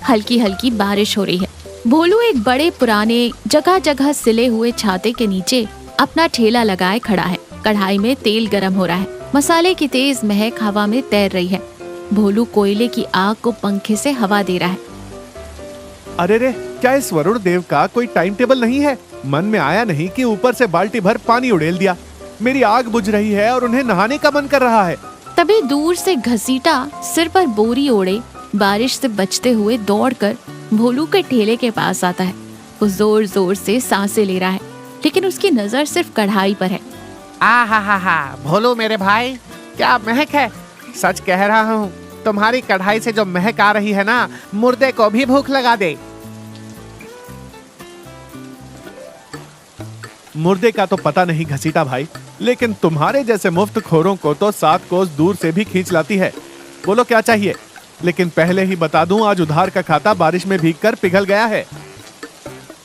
हल्की हल्की बारिश हो रही है। भोलू एक बड़े पुराने जगह जगह सिले हुए छाते के नीचे अपना ठेला लगाए खड़ा है। कढ़ाई में तेल गरम हो रहा है। मसाले की तेज महक हवा में तैर रही है। भोलू कोयले की आग को पंखे से हवा दे रहा है। अरे रे, क्या इस वरुण देव का कोई टाइम टेबल नहीं है? मन में आया नहीं कि ऊपर से बाल्टी भर पानी उड़ेल दिया। मेरी आग बुझ रही है और उन्हें नहाने का मन कर रहा है। तभी दूर से घसीटा सिर पर बोरी ओढ़े बारिश से बचते हुए दौड़कर भोलू के ठेले के पास आता है। वो जोर जोर से सांसें ले रहा है, लेकिन उसकी नजर सिर्फ कढ़ाई पर है। हा, भोलू मेरे भाई, क्या महक है। सच कह रहा हूँ, तुम्हारी कढ़ाई से जो महक आ रही है ना, मुर्दे को भी भूख लगा दे। मुर्दे का तो पता नहीं घसीटा भाई, लेकिन तुम्हारे जैसे मुफ्त खोरों को तो 7 कोस दूर से भी खींच लाती है। बोलो क्या चाहिए? लेकिन पहले ही बता दूं, आज उधार का खाता बारिश में भीगकर पिघल गया है।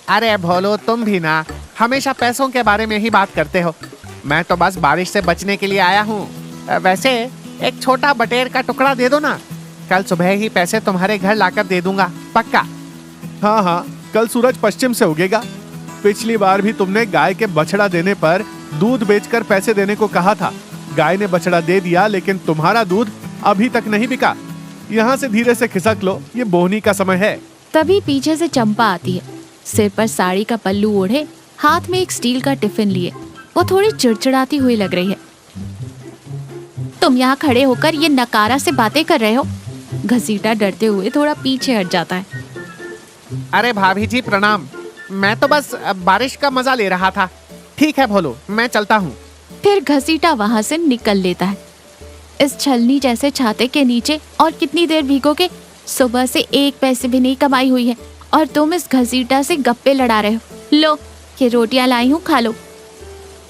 अरे भोलू, तुम भी ना हमेशा पैसों के बारे में ही बात करते हो। मैं तो बस बारिश से बचने के लिए आया हूँ। वैसे एक छोटा बटेर का टुकड़ा दे दो ना, कल सुबह ही पैसे तुम्हारे घर लाकर दे दूंगा, पक्का। हाँ, कल सूरज पश्चिम से उगेगा। पिछली बार भी तुमने गाय के बछड़ा देने पर दूध बेचकर पैसे देने को कहा था। गाय ने बछड़ा दे दिया, लेकिन तुम्हारा दूध अभी तक नहीं बिका। यहाँ से धीरे से खिसक लो, ये बोहनी का समय है। तभी पीछे से चंपा आती है, सिर पर साड़ी का पल्लू ओढ़े, हाथ में एक स्टील का टिफिन लिए। वो थोड़ी चिड़चिड़ाती हुई लग रही है। तुम यहाँ खड़े होकर ये नकारा से बातें कर रहे हो? घसीटा डरते हुए थोड़ा पीछे हट जाता है। अरे भाभी जी प्रणाम, मैं तो बस बारिश का मजा ले रहा था। ठीक है भोलू, मैं चलता हूँ। फिर घसीटा वहाँ से निकल लेता है। इस छलनी जैसे छाते के नीचे और कितनी देर भीगोगे? सुबह से 1 पैसे भी नहीं कमाई हुई है और तुम इस घसीटा से गप्पे लड़ा रहे हो। लो, ये रोटियां लाई हूँ, खा लो।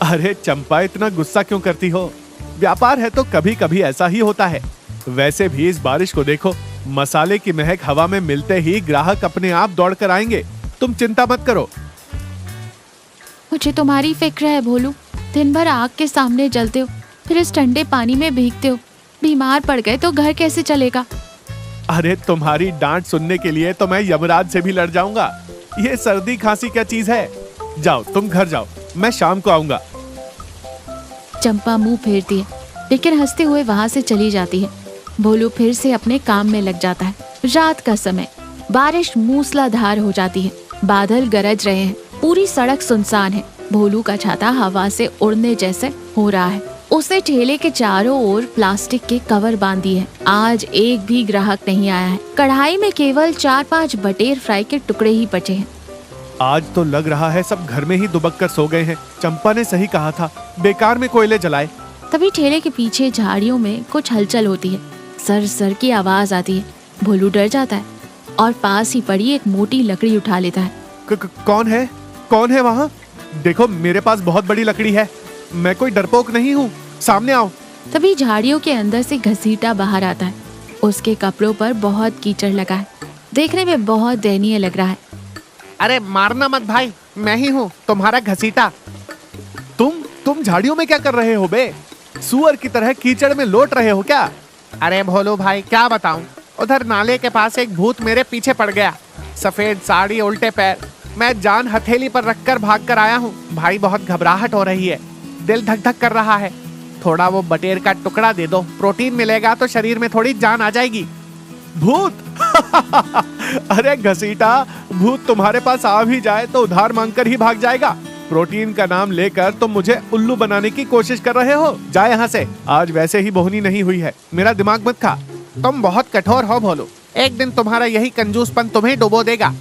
अरे चंपा, इतना गुस्सा क्यों करती हो? व्यापार है तो कभी कभी ऐसा ही होता है। वैसे भी इस बारिश को देखो, मसाले की महक हवा में मिलते ही ग्राहक अपने आप दौड़ कर आएंगे। तुम चिंता मत करो। मुझे तुम्हारी फिक्र है भोलू। दिन भर आग के सामने जलते हो, फिर इस ठंडे पानी में भीगते हो। बीमार पड़ गए तो घर कैसे चलेगा? अरे तुम्हारी डांट सुनने के लिए तो मैं यमराज से भी लड़ जाऊंगा। ये सर्दी खांसी क्या चीज है? जाओ, तुम घर जाओ, मैं शाम को आऊंगा। चंपा मुंह फेरती है, लेकिन हंसते हुए वहां से चली जाती है। भोलू फिर से अपने काम में लग जाता है। रात का समय, बारिश मूसलाधार हो जाती है। बादल गरज रहे हैं, पूरी सड़क सुनसान है। भोलू का छाता हवा से उड़ने जैसे हो रहा है। उसने ठेले के चारों ओर प्लास्टिक के कवर बांध दिए हैं। आज एक भी ग्राहक नहीं आया है। कढ़ाई में केवल 4-5 बटेर फ्राई के टुकड़े ही बचे हैं। आज तो लग रहा है सब घर में ही दुबक कर सो गए हैं। चंपा ने सही कहा था, बेकार में कोयले जलाए। तभी ठेले के पीछे झाड़ियों में कुछ हलचल होती है। सर सर की आवाज आती है। भोलू डर जाता है और पास ही पड़ी एक मोटी लकड़ी उठा लेता है। कौन है? कौन है वहाँ? देखो, मेरे पास बहुत बड़ी लकड़ी है। मैं कोई डरपोक नहीं हूँ, सामने आओ। तभी झाड़ियों के अंदर से घसीटा बाहर आता है। उसके कपड़ों पर बहुत कीचड़ लगा है। देखने में बहुत दयनीय लग रहा है। अरे मारना मत भाई, मैं ही हूँ तुम्हारा घसीटा। तुम झाड़ियों में क्या कर रहे हो बे? सुअर की तरह कीचड़ में लौट रहे हो क्या? अरे भोलू भाई, क्या बताऊं, उधर नाले के पास एक भूत मेरे पीछे पड़ गया। सफेद साड़ी, उल्टे पैर। मैं जान हथेली पर रखकर भाग कर आया हूँ। भाई बहुत घबराहट हो रही है, दिल धक धक कर रहा है। थोड़ा वो बटेर का टुकड़ा दे दो, प्रोटीन मिलेगा तो शरीर में थोड़ी जान आ जाएगी। भूत? अरे घसीटा, भूत तुम्हारे पास आ भी जाए तो उधार मांगकर ही भाग जाएगा। प्रोटीन का नाम लेकर तुम मुझे उल्लू बनाने की कोशिश कर रहे हो। जा यहाँ से, आज वैसे ही बोहनी नहीं हुई है। मेरा दिमाग मत खा। तुम बहुत कठोर हो भोलू, एक दिन तुम्हारा यही कंजूसपन तुम्हें डुबो देगा।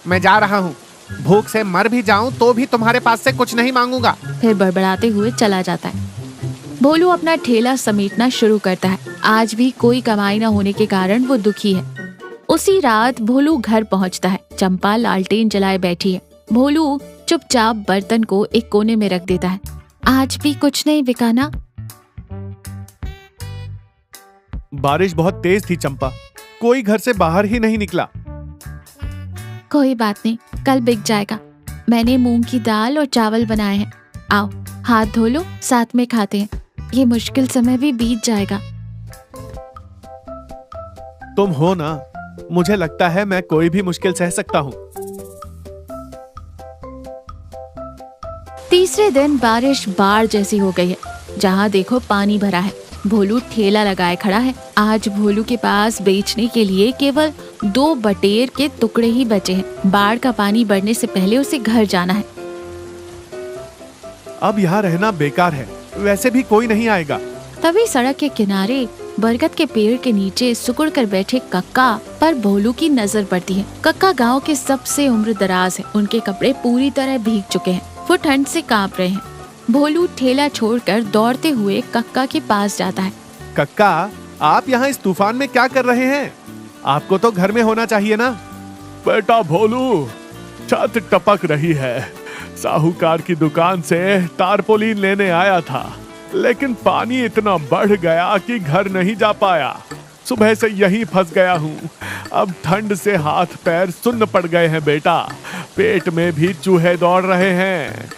मैं जा रहा हूँ, भूख से मर भी जाऊं तो भी तुम्हारे पास से कुछ नहीं मांगूंगा। फिर बड़बड़ाते हुए चला जाता है। भोलू अपना ठेला समेटना शुरू करता है। आज भी कोई कमाई न होने के कारण वो दुखी है। उसी रात भोलू घर पहुंचता है। चंपा लालटेन जलाए बैठी है। भोलू चुपचाप बर्तन को एक कोने में रख देता है। आज भी कुछ नहीं बिका ना? बारिश बहुत तेज थी चंपा, कोई घर से बाहर ही नहीं निकला। कोई बात नहीं, कल बिक जाएगा। मैंने मूंग की दाल और चावल बनाए हैं। आओ, हाथ धो लो, साथ में खाते हैं। ये मुश्किल समय भी बीत जाएगा। तुम हो ना, मुझे लगता है मैं कोई भी मुश्किल सह सकता हूँ। तीसरे दिन बारिश बाढ़ जैसी हो गई है। जहाँ देखो पानी भरा है। भोलू ठेला लगाए खड़ा है। आज भोलू के पास बेचने के लिए केवल 2 बटेर के टुकड़े ही बचे हैं। बाढ़ का पानी बढ़ने से पहले उसे घर जाना है। अब यहाँ रहना बेकार है, वैसे भी कोई नहीं आएगा। तभी सड़क के किनारे बरगद के पेड़ के नीचे सुकुड़ कर बैठे कक्का पर भोलू की नजर पड़ती है। कक्का गांव के सबसे उम्र दराज है। उनके कपड़े पूरी तरह भीग चुके हैं। वो ठंड से कांप रहे हैं। भोलू ठेला छोड़कर दौड़ते हुए कक्का के पास जाता है। कक्का, आप यहाँ इस तूफान में क्या कर रहे हैं? आपको तो घर में होना चाहिए ना। बेटा भोलू, छत टपक रही है। साहूकार की दुकान से तारपोलिन लेने आया था, लेकिन पानी इतना बढ़ गया कि घर नहीं जा पाया। सुबह से यहीं फंस गया हूँ। अब ठंड से हाथ पैर सुन्न पड़ गए हैं बेटा। पेट में भी चूहे दौड़ रहे हैं।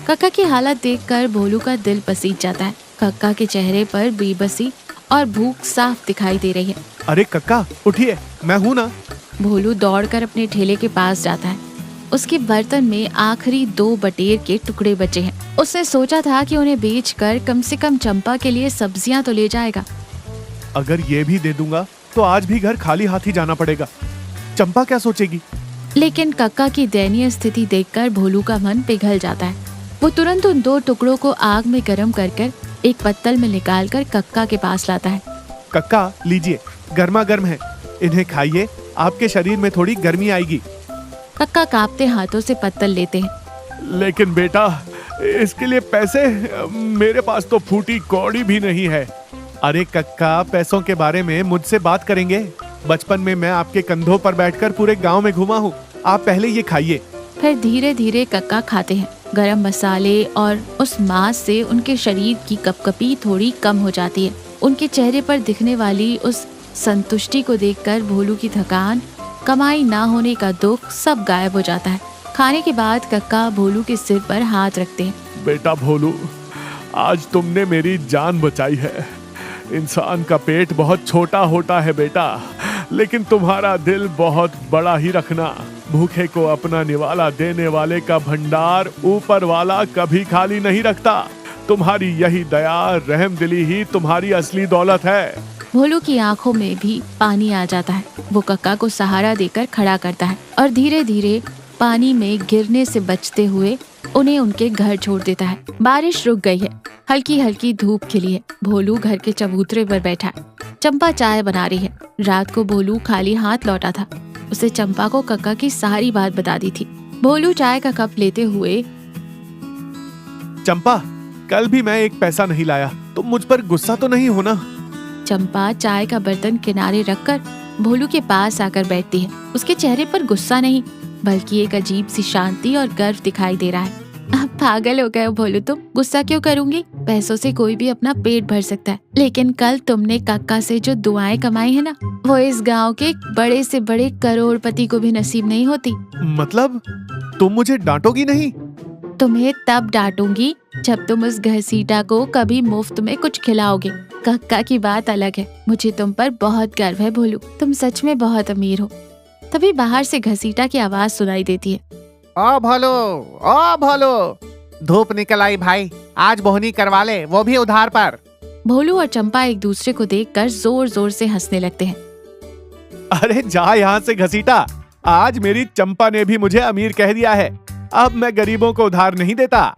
कक्का की हालत देखकर भोलू का दिल पसीज जाता है। कक्का के चेहरे पर बेबसी और भूख साफ दिखाई दे रही है। अरे कक्का, उठिए, मैं हूँ ना। भोलू दौड़कर अपने ठेले के पास जाता है। उसके बर्तन में आखिरी 2 बटेर के टुकड़े बचे हैं। उसने सोचा था कि उन्हें बेचकर कम से कम चंपा के लिए सब्जियां तो ले जाएगा। अगर ये भी दे दूंगा तो आज भी घर खाली हाथ ही जाना पड़ेगा। चंपा क्या सोचेगी? लेकिन कक्का की दयनीय स्थिति देखकर भोलू का मन पिघल जाता है। वो तुरंत उन 2 टुकड़ों को आग में गर्म कर एक पत्तल में निकालकर कक्का के पास लाता है। कक्का, लीजिए, गर्मा गर्म है, इन्हें खाइए, आपके शरीर में थोड़ी गर्मी आएगी। कक्का कांपते हाथों से पत्तल लेते हैं। लेकिन बेटा, इसके लिए पैसे, मेरे पास तो फूटी कौड़ी भी नहीं है। अरे कक्का, पैसों के बारे में मुझसे बात करेंगे? बचपन में मैं आपके कंधों पर बैठकर पूरे गांव में घुमा हूँ। आप पहले ये खाइए। फिर धीरे धीरे कक्का खाते हैं। गरम मसाले और उस मांस से उनके शरीर की कपकपी थोड़ी कम हो जाती है। उनके चेहरे पर दिखने वाली उस संतुष्टि को देखकर भोलू की थकान, कमाई ना होने का दुख सब गायब हो जाता है। खाने के बाद कक्का भोलू के सिर पर हाथ रखते हैं। बेटा भोलू, आज तुमने मेरी जान बचाई है। इंसान का पेट बहुत छोटा होता है बेटा, लेकिन तुम्हारा दिल बहुत बड़ा ही रखना। भूखे को अपना निवाला देने वाले का भंडार ऊपर वाला कभी खाली नहीं रखता। तुम्हारी यही दया, रहमदिली ही तुम्हारी असली दौलत है। भोलू की आंखों में भी पानी आ जाता है। वो कक्का को सहारा देकर खड़ा करता है और धीरे धीरे पानी में गिरने से बचते हुए उन्हें उनके घर छोड़ देता है। बारिश रुक गई है। हल्की हल्की धूप खिली है। भोलू घर के चबूतरे पर बैठा है। चंपा चाय बना रही है। रात को भोलू खाली हाथ लौटा था। उसे चंपा को कक्का की सारी बात बता दी थी। भोलू चाय का कप लेते हुए, चंपा, कल भी मैं एक पैसा नहीं लाया, तुम मुझ पर गुस्सा तो नहीं होना? चंपा चाय का बर्तन किनारे रखकर भोलू के पास आकर बैठती है। उसके चेहरे पर गुस्सा नहीं, बल्कि एक अजीब सी शांति और गर्व दिखाई दे रहा है। पागल हो गए हो भोलू तुम, गुस्सा क्यों करूंगी? पैसों से कोई भी अपना पेट भर सकता है, लेकिन कल तुमने कक्का से जो दुआएं कमाई है ना, वो इस गांव के बड़े से बड़े करोड़पति को भी नसीब नहीं होती। मतलब तुम मुझे डांटोगी नहीं? तुम्हें तब डांटूंगी जब तुम उस घसीटा को कभी मुफ्त में कुछ खिलाओगे। कक्का की बात अलग है। मुझे तुम पर बहुत गर्व है भोलू, तुम सच में बहुत अमीर हो। तभी बाहर से घसीटा की आवाज सुनाई देती है। ओ भोलू, ओ भोलू, धूप निकल आई भाई, आज बोहनी करवा ले, वो भी उधार पर। भोलू और चंपा एक दूसरे को देखकर जोर जोर से हंसने लगते हैं। अरे जा यहाँ से घसीटा, आज मेरी चंपा ने भी मुझे अमीर कह दिया है। अब मैं गरीबों को उधार नहीं देता।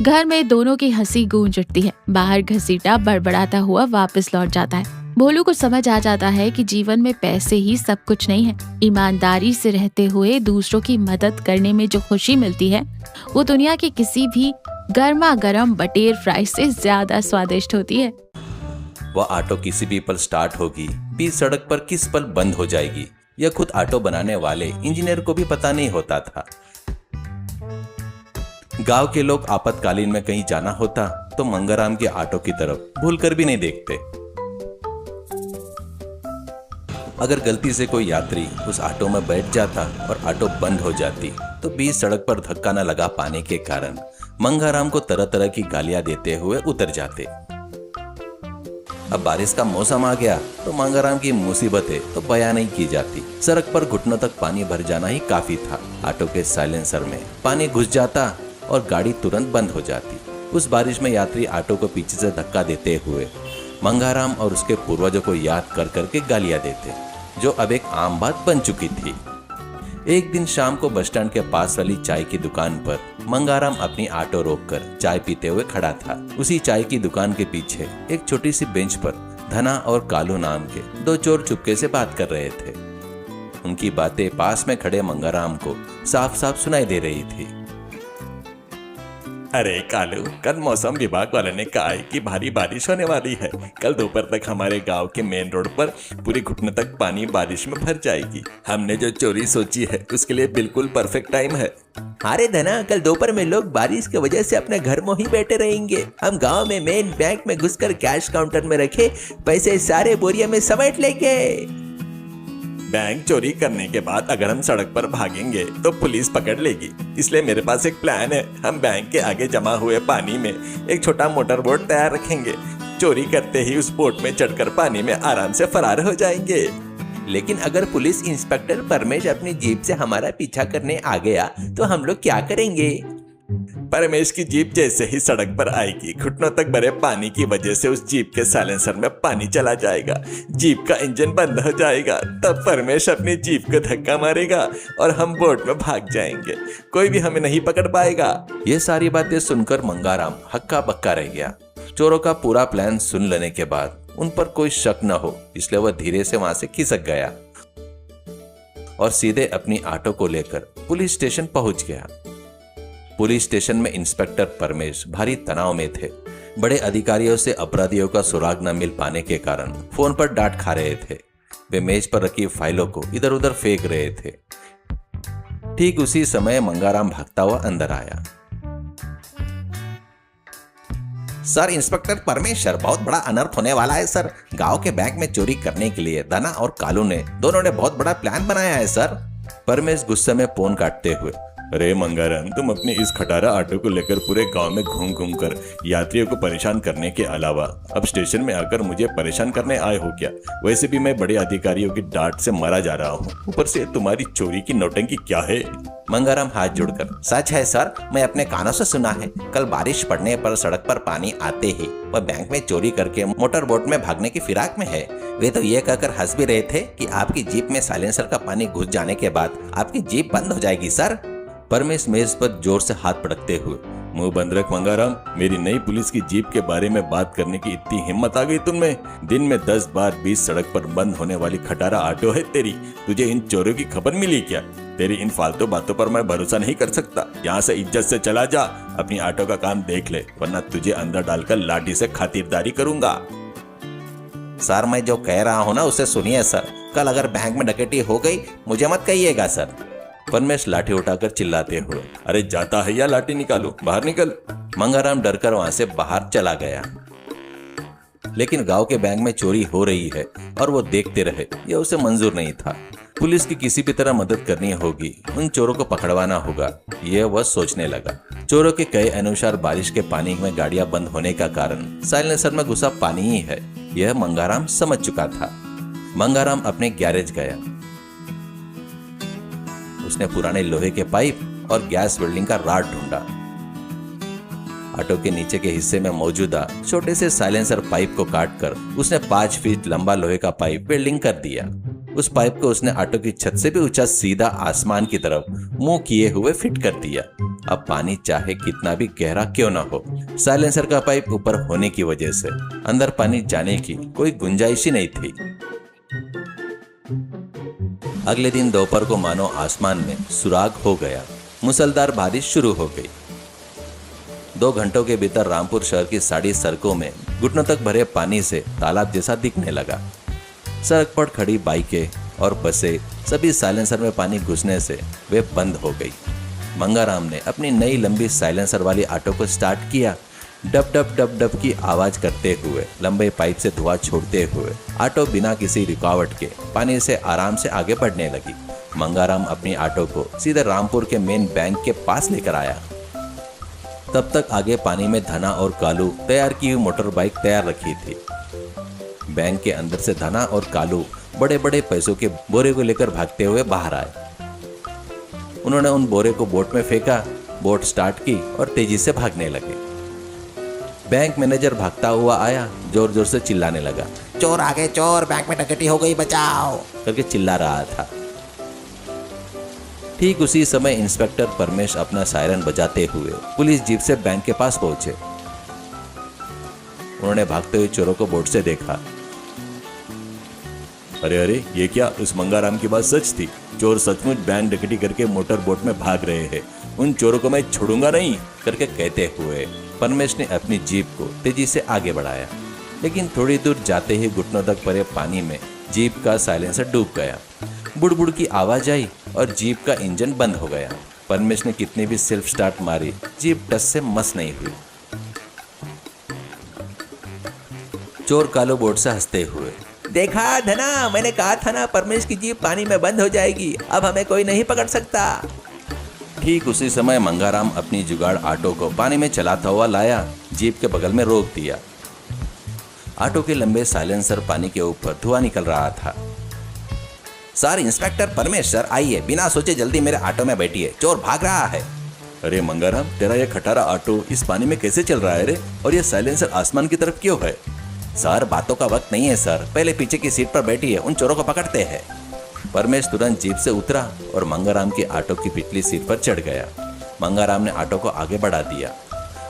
घर में दोनों की हंसी गूंज उठती है। बाहर घसीटा बड़बड़ाता हुआ वापस लौट जाता है। भोलू को समझ आ जाता है कि जीवन में पैसे ही सब कुछ नहीं है। ईमानदारी से रहते हुए दूसरों की मदद करने में जो खुशी मिलती है, वो दुनिया के किसी भी गर्मा गर्म बटेर फ्राई से ज्यादा स्वादिष्ट होती है। वह ऑटो किसी भी पल स्टार्ट होगी, बीच सड़क पर किस पल बंद हो जाएगी, यह खुद ऑटो बनाने वाले इंजीनियर को भी पता नहीं होता था। गांव के लोग आपातकालीन में कहीं जाना होता तो मंगाराम के ऑटो की तरफ भूलकर भी नहीं देखते। अगर गलती से कोई यात्री उस ऑटो में बैठ जाता और ऑटो बंद हो जाती तो बीच सड़क पर धक्का न लगा पाने के कारण मंगाराम को तरह तरह की गालियां देते हुए उतर जाते। अब बारिश का मौसम आ गया तो मंगाराम की मुसीबतें तो बयां नहीं की जाती। सड़क पर घुटनों तक पानी भर जाना ही काफी था। ऑटो के साइलेंसर में पानी घुस जाता और गाड़ी तुरंत बंद हो जाती। उस बारिश में यात्री ऑटो को पीछे से धक्का देते हुए मंगाराम और उसके पूर्वजों को याद कर करके गालियां देते, जो अब एक आम बात बन चुकी थी। एक दिन शाम को बस स्टैंड के पास वाली चाय की दुकान पर मंगाराम अपनी ऑटो रोककर चाय पीते हुए खड़ा था। उसी चाय की दुकान के पीछे एक छोटी सी बेंच पर धना और कालू नाम के दो चोर चुपके से बात कर रहे थे। उनकी बातें पास में खड़े मंगाराम को साफ साफ सुनाई दे रही थी। अरे कालू, कल मौसम विभाग वाले ने कहा है कि भारी बारिश होने वाली है। कल दोपहर तक हमारे गांव के मेन रोड पर पूरी घुटने तक पानी बारिश में भर जाएगी। हमने जो चोरी सोची है उसके लिए बिल्कुल परफेक्ट टाइम है। अरे धना, कल दोपहर में लोग बारिश की वजह से अपने घर में ही बैठे रहेंगे। हम गांव में मेन बैंक में घुसकर कैश काउंटर में रखे पैसे सारे बोरिया में समेट लेंगे। बैंक चोरी करने के बाद अगर हम सड़क पर भागेंगे तो पुलिस पकड़ लेगी। इसलिए मेरे पास एक प्लान है। हम बैंक के आगे जमा हुए पानी में एक छोटा मोटर बोट तैयार रखेंगे। चोरी करते ही उस बोट में चढ़कर पानी में आराम से फरार हो जाएंगे। लेकिन अगर पुलिस इंस्पेक्टर परमेश अपनी जीप से हमारा पीछा करने आ गया तो हम लोग क्या करेंगे? परमेश की जीप जैसे ही सड़क पर आएगी, घुटनों तक भरे पानी की वजह से उस जीप के साइलेंसर में पानी चला जाएगा। जीप का इंजन बंद हो जाएगा। तब परमेश अपनी जीप को धक्का मारेगा और हम बोट में भाग जाएंगे। कोई भी हमें नहीं पकड़ पाएगा। ये सारी बातें सुनकर मंगाराम हक्का बक्का रह गया। चोरों का पूरा प्लान सुन लेने के बाद उन पर कोई शक न हो, इसलिए वह धीरे से वहां से खिसक गया और सीधे अपनी ऑटो को लेकर पुलिस स्टेशन पहुंच गया। पुलिस स्टेशन में इंस्पेक्टर परमेश भारी तनाव में थे। बड़े अधिकारियों से अपराधियों का सुराग न मिल पाने के कारण फोन पर डांट खा रहे थे। वे मेज पर रखी फाइलों को इधर उधर फेंक रहे थे। ठीक उसी समय मंगाराम भागता हुआ अंदर आया। सर, इंस्पेक्टर परमेश्वर, बहुत बड़ा अनर्थ होने वाला है सर। गांव के बैंक में चोरी करने के लिए धना और कालू ने दोनों ने बहुत बड़ा प्लान बनाया है सर। परमेश गुस्से में फोन काटते हुए, अरे मंगाराम, तुम अपने इस खटारा ऑटो को लेकर पूरे गांव में घूम घूम कर यात्रियों को परेशान करने के अलावा अब स्टेशन में आकर मुझे परेशान करने आए हो क्या? वैसे भी मैं बड़े अधिकारियों की डांट से मरा जा रहा हूँ, ऊपर से तुम्हारी चोरी की नौटंकी क्या है? मंगाराम हाथ जोड़कर, सच है सर, मैं अपने कानों से सुना है। कल बारिश पड़ने पर सड़क पर पानी आते ही वह बैंक में चोरी करके मोटर बोट में भागने की फिराक में है। वे तो ये कहकर हंस भी रहे थे कि आपकी जीप में साइलेंसर का पानी घुस जाने के बाद आपकी जीप बंद हो जाएगी सर। परमेश मेज पर जोर से हाथ पटकते हुए, मुंह बंद रख मंगाराम। मेरी नई पुलिस की जीप के बारे में बात करने की इतनी हिम्मत आ गई तुममें? दिन में 10 बार 20 सड़क पर बंद होने वाली खटारा ऑटो है तेरी। तुझे इन चोरों की खबर मिली क्या? तेरी इन फालतू बातों पर मैं भरोसा नहीं कर सकता। यहाँ से इज्जत से चला जा, अपनी ऑटो का काम देख ले, वरना तुझे अंदर डालकर लाठी से खातिरदारी करूंगा। सर, मैं जो कह रहा हूँ ना उसे सुनिए सर। कल अगर बैंक में डकैती हो गई मुझे मत कहिएगा सर। परमेश लाठी उठाकर चिल्लाते हुए, अरे जाता है या लाठी निकालू? बाहर निकल। मंगाराम डरकर वहां से बाहर चला गया। लेकिन गांव के बैंक में चोरी हो रही है और वो देखते रहे, यह उसे मंजूर नहीं था। पुलिस की किसी भी तरह मदद करनी होगी, उन चोरों को पकड़वाना होगा, यह वह सोचने लगा। चोरों के कहे अनुसार बारिश के पानी में गाड़ियां बंद होने का कारण साइलेंसर में घुसा पानी ही है, यह मंगाराम समझ चुका था। मंगाराम अपने गैरेज गया। उसने पुराने लोहे के पाइप और गैस वेल्डिंग का रॉड ढूंढा। ऑटो के नीचे के हिस्से में मौजूदा छोटे से साइलेंसर पाइप को काटकर उसने 5 फीट लंबा लोहे का पाइप वेल्डिंग कर दिया। उस पाइप को उसने ऑटो की छत से भी ऊंचा सीधा आसमान की तरफ मुंह किए हुए फिट कर दिया। अब पानी चाहे कितना भी गहरा क्यों ना हो, साइलेंसर का पाइप ऊपर होने की वजह से अंदर पानी जाने की कोई गुंजाइश ही नहीं थी। अगले दिन दोपहर को मानो आसमान में सुराग हो गया। मूसलधार बारिश शुरू हो गई। 2 घंटों के भीतर रामपुर शहर की सारी सड़कों में घुटनों तक भरे पानी से तालाब जैसा दिखने लगा। सड़क पर खड़ी बाइकें और बसें सभी साइलेंसर में पानी घुसने से वे बंद हो गई। मंगाराम ने अपनी नई लंबी साइलेंसर वाली ऑटो को स्टार्ट किया। डब डब डब डब की आवाज करते हुए, लंबे पाइप से धुआं छोड़ते हुए ऑटो बिना किसी रुकावट के पानी से आराम से आगे बढ़ने लगी। मंगाराम अपनी ऑटो को सीधे रामपुर के मेन बैंक के पास लेकर आया। तब तक आगे पानी में धना और कालू तैयार की हुई मोटर बाइक तैयार रखी थी। बैंक के अंदर से धना और कालू बड़े बड़े पैसों के बोरे को लेकर भागते हुए बाहर आए। उन्होंने उन बोरे को बोट में फेंका, बोट स्टार्ट की और तेजी से भागने लगे। बैंक मैनेजर भागता हुआ आया, जोर जोर से चिल्लाने लगा। चोर आ गए, चोर, बैंक में डकैती हो गई, बचाओ करके चिल्ला रहा था। ठीक उसी समय इंस्पेक्टर परमेश अपना सायरन बजाते हुए पुलिस जीप से बैंक के पास पहुंचे। उन्होंने भागते हुए चोरों को बोट से देखा। अरे अरे, ये क्या? उस मंगाराम की बात सच थी। चोर सचमुच बैंक डकैती करके मोटर बोट में भाग रहे हैं। उन चोरों को मैं छोड़ूंगा नहीं, करके कहते हुए परमेश ने अपनी जीप को तेजी से आगे बढ़ाया, लेकिन थोड़ी दूर जाते ही घुटनों तक भरे पानी में जीप का साइलेंसर डूब गया। बुड़बुड़ की आवाज आई और जीप का इंजन बंद हो गया। परमेश ने कितनी भी सेल्फ स्टार्ट मारी, जीप टस से मस नहीं हुई। चोर कालू बोट से हंसते हुए, देखा धना, मैंने कहा था ना परमेश की जीप पानी में बंद हो जाएगी, अब हमें कोई नहीं पकड़ सकता। ठीक उसी समय मंगाराम अपनी जुगाड़ ऑटो को पानी में चलाता हुआ लाया, जीप के बगल में रोक दिया। ऑटो के लंबे साइलेंसर पानी के ऊपर धुआं निकल रहा था। सर, इंस्पेक्टर परमेश सर, आइए, बिना सोचे जल्दी मेरे ऑटो में बैठिए, चोर भाग रहा है। अरे मंगाराम, तेरा ये खटारा ऑटो इस पानी में कैसे चल रहा है रे? और ये साइलेंसर आसमान की तरफ क्यों है? सर, बातों का वक्त नहीं है सर, पहले पीछे की सीट पर बैठिए, उन चोरों को पकड़ते हैं। परमेश तुरंत जीप से उतरा और मंगाराम की ऑटो की पिछली सीट पर चढ़ गया। मंगाराम ने ऑटो को आगे बढ़ा दिया।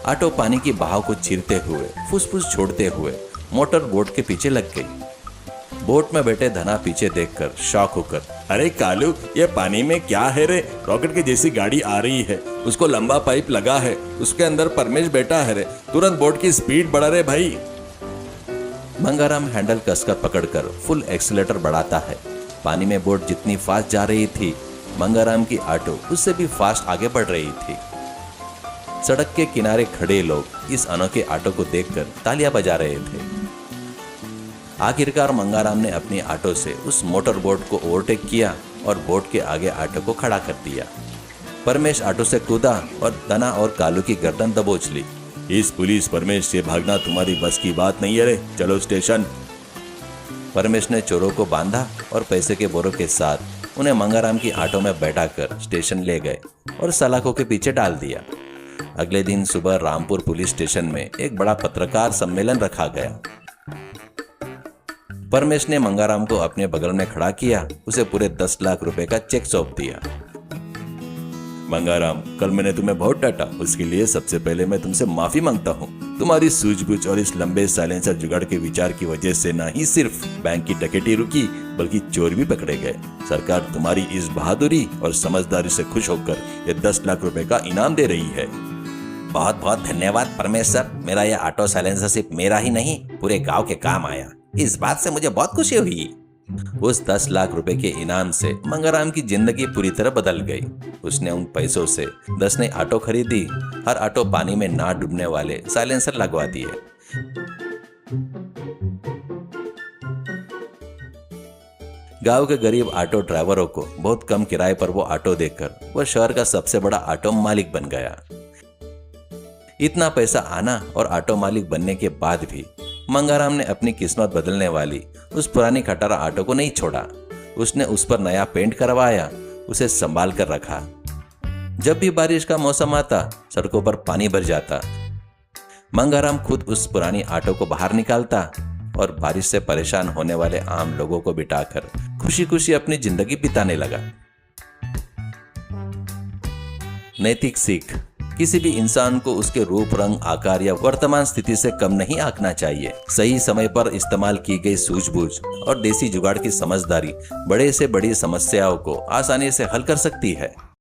ऑटो पानी की बहाव को चीरते हुए, फुसफुस छोड़ते हुए मोटर बोट के पीछे लग गई। बोट में बैठे धना पीछे देखकर शॉक होकर, अरे कालू, ये पानी में क्या है रे? रॉकेट की जैसी गाड़ी आ रही है, उसको लंबा पाइप लगा है, उसके अंदर परमेश बैठा है रे, तुरंत बोट की स्पीड बढ़ा रे भाई। मंगाराम हैंडल कसकर पकड़कर फुल एक्सीलेटर बढ़ाता है। पानी में बोट जितनी फास्ट जा रही थी, मंगाराम की ऑटो उससे भी फास्ट आगे बढ़ रही थी। सड़क के किनारे खड़े लोग इस अनोखे ऑटो को देखकर तालियां बजा रहे थे। आखिरकार मंगाराम ने अपनी ऑटो से उस मोटर बोट को ओवरटेक किया और बोट के आगे ऑटो को खड़ा कर दिया। परमेश ऑटो से कूदा और धना और कालू की गर्दन दबोच ली। इस पुलिस परमेश से भागना तुम्हारी बस की बात नहीं है रे, चलो स्टेशन। परमेश ने चोरों को बांधा और पैसे के बोरों के साथ उन्हें मंगाराम की ऑटो में बैठाकर स्टेशन ले गए और सलाखों के पीछे डाल दिया। अगले दिन सुबह रामपुर पुलिस स्टेशन में एक बड़ा पत्रकार सम्मेलन रखा गया। परमेश ने मंगाराम को अपने बगल में खड़ा किया, उसे पूरे 10 लाख रुपए का चेक सौंप दिया। मंगाराम, कल मैंने तुम्हें बहुत डांटा, उसके लिए सबसे पहले मैं तुमसे माफी मांगता हूँ। तुम्हारी सूझबूझ और इस लंबे साइलेंसर जुगाड़ के विचार की वजह से न ही सिर्फ बैंक की डकैती रुकी, बल्कि चोर भी पकड़े गए। सरकार तुम्हारी इस बहादुरी और समझदारी से खुश होकर ये 10 लाख रुपए का इनाम दे रही है। बहुत बहुत धन्यवाद परमेश सर, मेरा यह ऑटो साइलेंसर सिर्फ मेरा ही नहीं, पूरे गांव के काम आया। इस बात से मुझे बहुत खुशी हुई। उस 10 लाख रुपए के इनाम से मंगाराम की जिंदगी पूरी तरह बदल गई। उसने उन पैसों से 10 नई ऑटो खरीदी, हर ऑटो पानी में ना डूबने वाले साइलेंसर लगवा दिए। गांव के गरीब ऑटो ड्राइवरों को बहुत कम किराए पर वो ऑटो देकर वह शहर का सबसे बड़ा ऑटो मालिक बन गया। इतना पैसा आना और ऑटो मालिक बनने के बाद भी मंगाराम ने अपनी किस्मत बदलने वाली उस पुरानी खटारा ऑटो को नहीं छोड़ा। उसने उस पर नया पेंट करवाया, उसे संभाल कर रखा। जब भी बारिश का मौसम आता, सड़कों पर पानी भर जाता, मंगाराम खुद उस पुरानी ऑटो को बाहर निकालता और बारिश से परेशान होने वाले आम लोगों को बिठाकर खुशी खुशी अपनी जिंदगी बिताने लगा। नैतिक सीख: किसी भी इंसान को उसके रूप, रंग, आकार या वर्तमान स्थिति से कम नहीं आंकना चाहिए। सही समय पर इस्तेमाल की गई सूझबूझ और देसी जुगाड़ की समझदारी बड़े से बड़ी समस्याओं को आसानी से हल कर सकती है।